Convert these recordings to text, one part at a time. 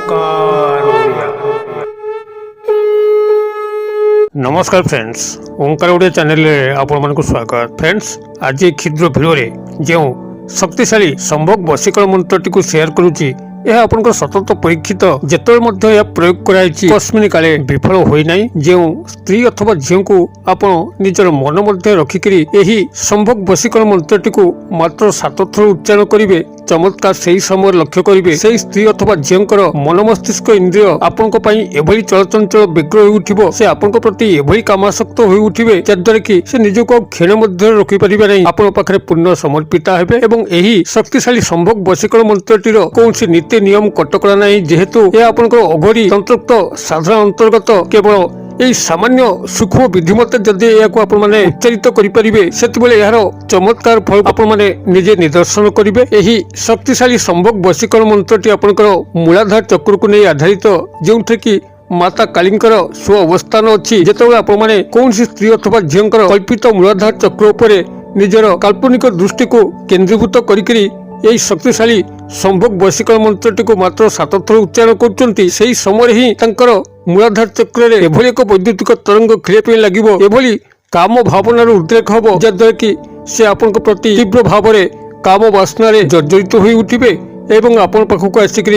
ओंकार ओडिया। नमस्कार फ्रेंड्स, ओंकार ओडिया चैनल आपण स्वागत। फ्रेंड्स, आज क्षुद्र भिडियो जो शक्तिशाली संभोग वशीकरण मंत्रटी को शेयर करुच्ची, यह आपन सतत परीक्षित जिते प्रयोग कराई कस्मिन काले विफल होना। जो स्त्री अथवा झील को आप निजर मन मध्य रखिकी यही संभोग वशीकरण मंत्रटी को मात्र 7 थर उच्चारण करेंगे। चमत्कार से ही समय लक्ष्य करेंगे। से स्त्री अथवा झीलकर मन मस्तिष्क इंद्रिय आपण एभली चलचंचल व्यग्र हो उठिबो। से आपण प्रति एभली कामासक्त हो उठिबे जद्वारा कि से निजको क्षण मध्य रखि परिबे नहीं। आपण पाखरे पूर्ण समर्पित हेबे एवं एही शक्तिशाली संभोग वशीकरण मंत्रटीर कोनसी नीति नियम कटकड़ा नहीं। जेहेतु यह आपनकर अघोरी तंत्रोक्त साधारण अंतर्गत केवल यही सामान्य सूक्ष्म विधि मत जदि आप उच्चारित करें से यार चमत्कार फल आप निजे निदर्शन करेंगे। यही शक्तिशाली संभोग वशीकरण मंत्रटी आपंकर मूलाधार चक्र को नहीं आधारित, जो कि माता कालींकर स्व अवस्थान अच्छी। जिते आप कौन स्त्री अथवा झील कल्पित मूलाधार चक्र उपर निजर काल्पनिक दृष्टि को केन्द्रीभूत करी यही शक्तिशाली संभोग वशीकरण मंत्रटी को मात्र 7 थर उच्चारण कर समय ही मूलाधार चक्र में एभली एक वैद्युतिक तरंग खेलिया लगे। एभली काम भावनार उद्रेक हम जद्वारा कि से आपण प्रति तीव्र भाव में काम वासना जर्जरित हो उठिबे एवं आपण पाखक आसिक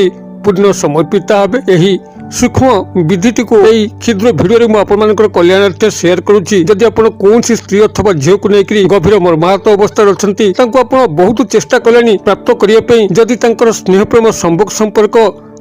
पूर्ण समर्पित हेबे। यही सूक्ष्म विधिटी को यही क्षुद्र भिडियो में आपंकर कल्याणार्थ शेयर करुच्ची। जदि आप कौन स्त्री अथवा झील को लेकर गभीर मर्माहत अवस्था अच्छा आप बहुत चेष्टा कले प्राप्त करने, जदि स्नेह प्रेम संभोग संपर्क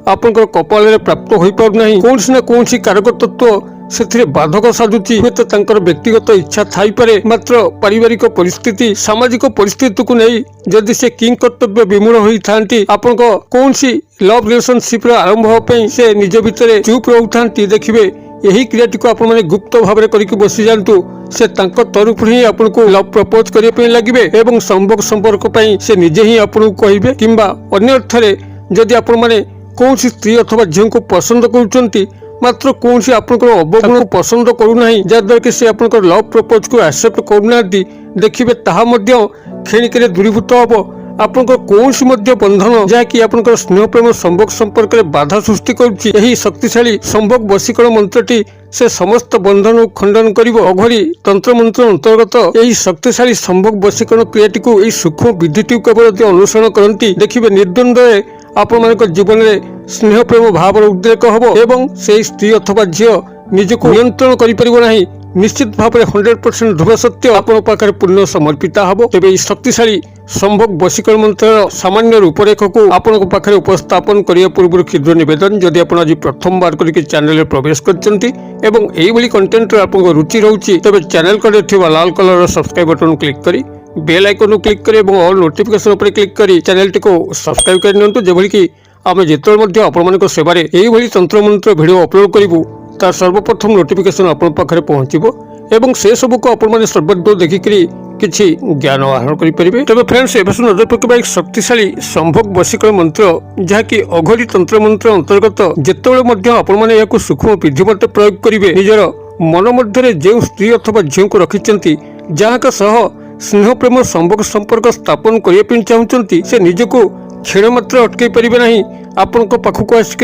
आपंकर कपाल प्राप्त हो पारना कौन ना कौन कारक तत्व से बाधक साजुची। हूँ तो व्यक्तिगत इच्छा थाई पारे, मात्र पारिवारिक परिस्थिति सामाजिक परिस्थिति को नहीं जदि से किंग कर्तव्य विमूढ़ होती आपण कौन लव रिलेशनशिप आरंभ होने से निज भितर चुप रोता। देखिए यही क्रियाटी को आप गुप्त भाव करके बसी जातु, से तरफ ही आपन को लव प्रपोज करने लगे एवं संभोग संपर्क से निजे ही आपन को कहे कि अन्य अर्थरे जदि आपण कौन स्त्री अथवा झील को पसंद करुँच मात्र कौन आपंकर अवगुण को पसंद करूना जहाद्वारा कि से आपंकर लव प्रपोज को एक्सेप्ट करूना। देखिए ताहा क्षणिक दूरीभूत हम आपंकर कौन बंधन जहाँकि आपंकर स्नेह प्रेम संभोग संपर्क में बाधा सृष्टि करुच्ची। यही शक्तिशाली संभोग वशीकरण मंत्रटी से समस्त बंधन को खंडन करिवो। अघोरी तंत्र मंत्र अंतर्गत यही शक्तिशाली संभोग वशीकरण क्रियाटी को यही सूक्ष्म विधिटी केवल अनुसरण करती देखिए निर्द्वंद्व आपण जीवन में स्नेह प्रेम भाव उद्रेक हम एवं से स्त्री अथवा झील निजक नियंत्रण करें निश्चित भाव में 100% ध्रुव सत्य आपण पाखे पूर्ण समर्पित हम। तेज शक्तिशाली संभोग वशीकरण मंत्र सामान्य रूपरेख को आपण पाखे उपस्थापन करने पूर्व क्षुद्र निवेदन, जदि आप आज प्रथम बार करके चैनल में प्रवेश कर कंटेंट आपको रुचि रोचे तेज चैनल को लाल कलर सब्सक्राइब बटन क्लिक करी बेल आइकन क्लिक करें और ऑल नोटिफिकेशन उपर क्लिक करी चैनल टी को सब्सक्राइब कर नियंतु, जेभली कि आम जिते आपण सेवार यही तंत्र मंत्र भिडियो अपलोड करूँ तार सर्वप्रथम नोटिफिकेशन आपण पाखे पहुँचो एवं से सब को आपण सर्वदूर देखिकी किसी ज्ञान आहरण करेंगे। तेज फ्रेंड्स एवं नजर पकड़ा एक शक्तिशाली संभोग वशीकरण मंत्र जहाँकि अघोरी तंत्र मंत्र अंतर्गत जिते आपको सूक्ष्म विधि मत प्रयोग करेंगे निजर मन मध्य जो स्त्री अथवा झील को रखिंट जहाँ सह स्नेह प्रेम संभोग संपर्क स्थापन करने चाहते से निजको क्षण मात्र अटकई पारे नहीं। आपण पाखक आसिक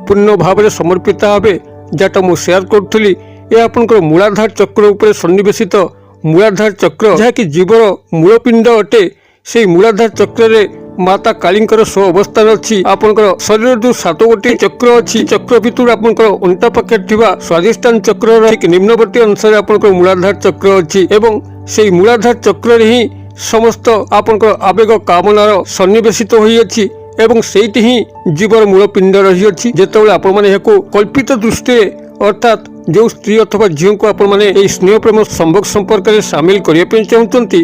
पूर्ण भाव में समर्पित हे जहाँ मुझे शेयर करी यह आपंकर मूलाधार चक्र उपर सन्निवेशित मूलाधार चक्र जहाँकि जीवर मूलपिंड अटे। से मूलाधार चक्र में माता कालींकर स्व अवस्थान अच्छी। आपंकर शरीर जो 7 गोटी चक्र अच्छी चक्र भितर आपंकर अंटा पाखे स्वादिष्ठान चक्र ठीक निम्नवर्ती अनुसार आपंकर मूलाधार चक्र अच्छी एवं से मूलाधार चक्र ही समस्त आपंकर आवेग कामनार सन्निवेशित होई एवं सेठी ही जीवर मूलपिंड रही अच्छी। जिते आपको कल्पित दृष्टि अर्थात जो स्त्री अथवा झील को आपने स्नेह प्रेम संभोग संपर्क में सामिल करने चाहते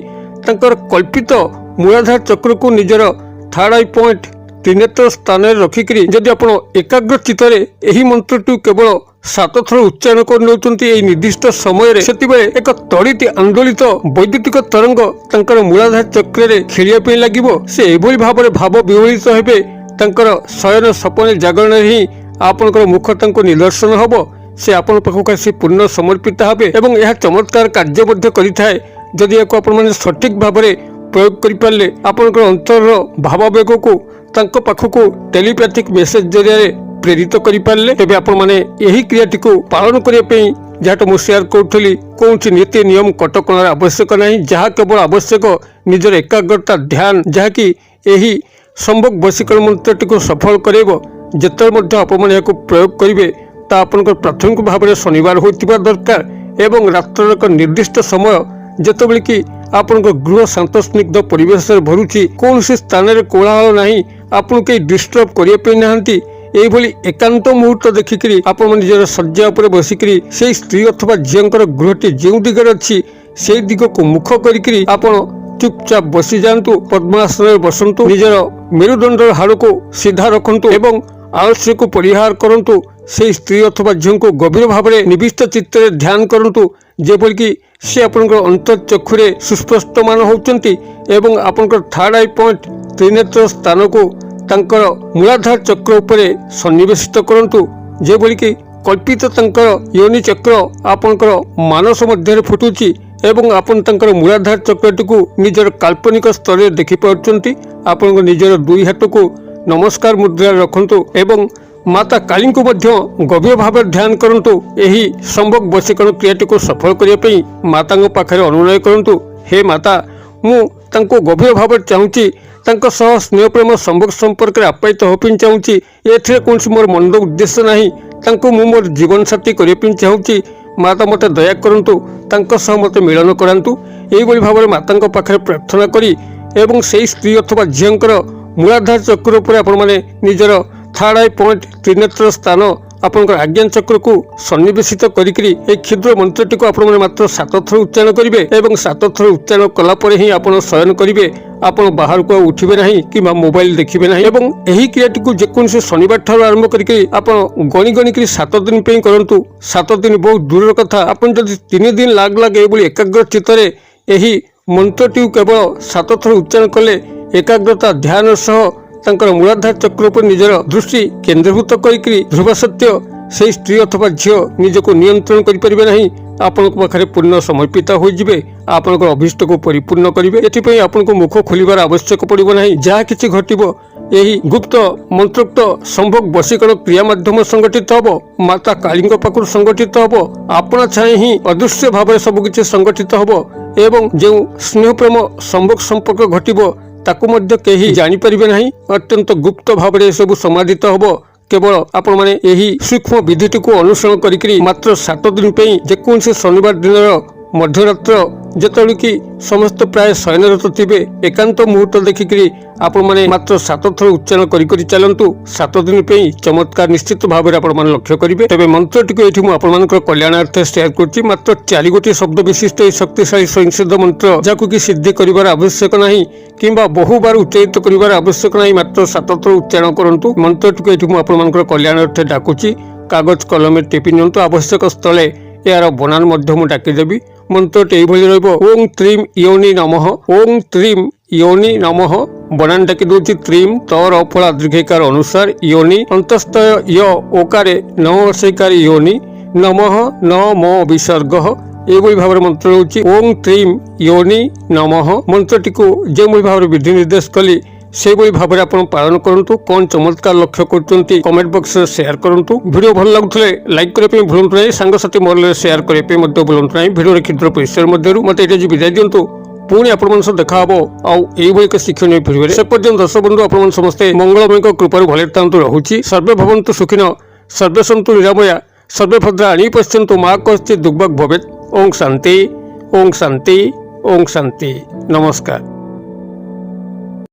कल्पित मूलाधार चक्र को निजर थर्ड आई पॉइंट त्रिनेत्र स्थान रखिकी जदि आप एकाग्र चित्तरे यही मंत्रटी केवल 7 थर उच्चारण कर निर्दिष्ट समय से एक त्वरित आंदोलित वैद्युतिक तरंग तंकर मूलाधार चक्र में खेलिया लगे। से एभली भाव में भाव विवलित हेबे शयन सपन जागरण ही आपंकर मुख निदर्शन हम। से आपण पाखक आसी पूर्ण समर्पित हेबे एवं यह चमत्कार कार्य करिथाए जदि आप सठिक भाव में प्रयोग करें आपंकर अंतर भावावेग को पाखक टेलीपैथिक मेसेज जरिए प्रेरित करें तेज आपण मैंने यही क्रियाटी को पालन करने जहाँ मुझे सेयार करी कौन नीति नियम कटकणार आवश्यक ना जहाँ केवल आवश्यक निजर एकाग्रता ध्यान जहाँकि यही संभोग वशीकरण मंत्रटी को सफल करेब जिते आपने प्रयोग करेंगे ता आपन प्राथमिक भाव में शनिवार होता दरकार एवं रात्र एक निर्दिष्ट समय जितेबाला कि आपण गृह शांत स्निग्ध परिवेश भरुची कौन स्थान में कोलाहल ना आपन कहीं डिस्टर्ब करने नहांती यही एकांत मुहूर्त देखिकी आपण निजर शज्या उपर बसिकी से स्त्री अथवा झीर गृहटी जो दिगरे अच्छी से दिग को मुख करी आपण चुपचाप बसी जातु पद्मासन बसतु निजर मेरुदंड हाड़ को सीधा रखु एवं आलस्य को परिहार करंतु से स्त्री अथवा झील को गभीर भाव में निविष्ट चित्त ध्यान करंतु जेपरि कि से आपनकर अंतर्चक्षुरे सुस्पष्टमान होउचंती एवं आपनकर थर्ड आई पॉइंट त्रिनेत्र स्थान को तांकर मूलाधार चक्र उपरे सन्निवेशित करंतु जेपरि कि कल्पित तांकर योनि चक्र आपनकर मानस मध्य फुटुची एवं आपन तांकर मूलाधार चक्रटी को निजर काल्पनिक स्तर में देखि पारुचंती आपन निजर दुई हाथ को नमस्कार मुद्रा रखंतु एवं माता काली को मध्य गभीर भाव ध्यान करंतु यही संभोग वशीकरण क्रियाटी को सफल करने माता पाखे अनुनय करंतु हे माता मु तांको गभीर भाव चाहूँगी स्नेह प्रेम संभोग संपर्क में आप्यायित होपी चाहूँगी एथिरे कौन मोर मन उद्देश्य ना मु मोर जीवन साथी करने चाहूँगी माता मत दया करंतु मत मिलन करांतु यही भाव में माता पाखे प्रार्थना करी एवं से स्त्री अथवा झीर मूलाधार चक्र उपर आपण माने निजर थर्ड आई पॉइंट त्रिनेत्र स्थान आपण आज्ञा चक्र को सन्निवेशित करी क्षुद्र मंत्रटी को आपण मात्र 7 थर उच्चारण करेंगे एवं 7 थर उच्चारण कलापर ही आपण शयन करेंगे आपण बाहर को उठिबे नहीं कि मोबाइल देखिबे नहीं एवं यही क्रियाटी को जेकोसी शनिवार ठार आरंभ करके आपण गणी गणिक 7 दिन पे करंतु 7 दिन बहुत दूर कथा आपण जदि 3 दिन लाग लाग एबोली एकाग्र चित्तरे यही मंत्रटी केवल 7 थर उच्चारण कले एकाग्रता ध्यान सह तांकर मूलाधार चक्र पर निजर दृष्टि केन्द्रीभूत करी ध्रुव सत्य से स्त्री अथवा झील निजको नियंत्रण करें नहीं आपण पाखे पूर्ण समर्पित होइजिबे आपण अभीष्ट को परिपूर्ण करेंगे एथिपई आपण को मुख खोलिबार आवश्यक पड़िबो नहीं जहाँ किछि घटिबो यही गुप्त मंत्रोक्त संभोग वशीकरण क्रिया माध्यम संगठित हबो माता काली पाखु संगठित हबो आपना छाए ही अदृश्य भाव सबकिछि संगठित हबो एवं जो स्नेह प्रेम संभोग संपर्क घटिबो ताकू मध्य केही जानी परिबे नहीं अत्यंत गुप्त भाव में सब समाधित हबो केवल आपण माने यही सूक्ष्म विधिटी को अनुसरण करी मात्र 7 दिन पे जेकोसी शनिवार दिन मध्यरात्र जेतबेले कि समस्त प्राय शयनरत थे एकांत मुहूर्त देखिकी आपण माने मात्र 7 थर उच्चारण करी चलतु 7 दिन पे चमत्कार निश्चित भाव में आपण लक्ष्य करेंगे तेज मंत्रटी को ये मुझे कल्याणार्थ शेयर कर मात्र 4 गोटी शब्द विशिष्ट शक्तिशाली स्वयंसिद्ध मंत्र जहाँ कि सिद्धि कर आवश्यक ना कि बहु बार उच्चारित कर आवश्यक ना मात्र 7 थर उच्चारण करूँ मंत्रटी को ये मुझे कल्याणार्थ डाकुची कागज कलम टिपि नियंतु आवश्यक स्थले यार बनान डाकिदेवी मंत्रटी यही ओं त्रीम योनि नमः ओं त्रीम योनि नमः बनान डाकी दूची त्रीम तर अफला दीर्घकार अनुसार योनि अंतस्थ य ओकारे न सेकार योनि नमः न म विसर्ग यही भाव मंत्र होची ओं त्रीम योनि नमः मंत्रटी को जो भाव में विधि निर्देश कली से भाव में आप पालन करूँ कौन चमत्कार लक्ष्य कर कमेंट बॉक्स में शेयर करूँ वीडियो भल लगुले लाइक करने भूलु ना सांगसाथी मोबाइल शेयर करने भूलु ना वीडियो क्षुद्र परिसर मध्य मत ये विदाय दिंतु पुणी आप देखा आउ एक शिक्षणीय भिडियो से पर्यटन दर्शक बंधु आप समस्ते मंगलमय कृपार भले था रोचे सर्वे भवन्तु सुखिन सर्वे सन्तु निरामया सर्वे भद्राणि पश्यन्तु मा कश्चित् दुर्भग भवेत् ओं शांति ओं शांति ओं शांति नमस्कार।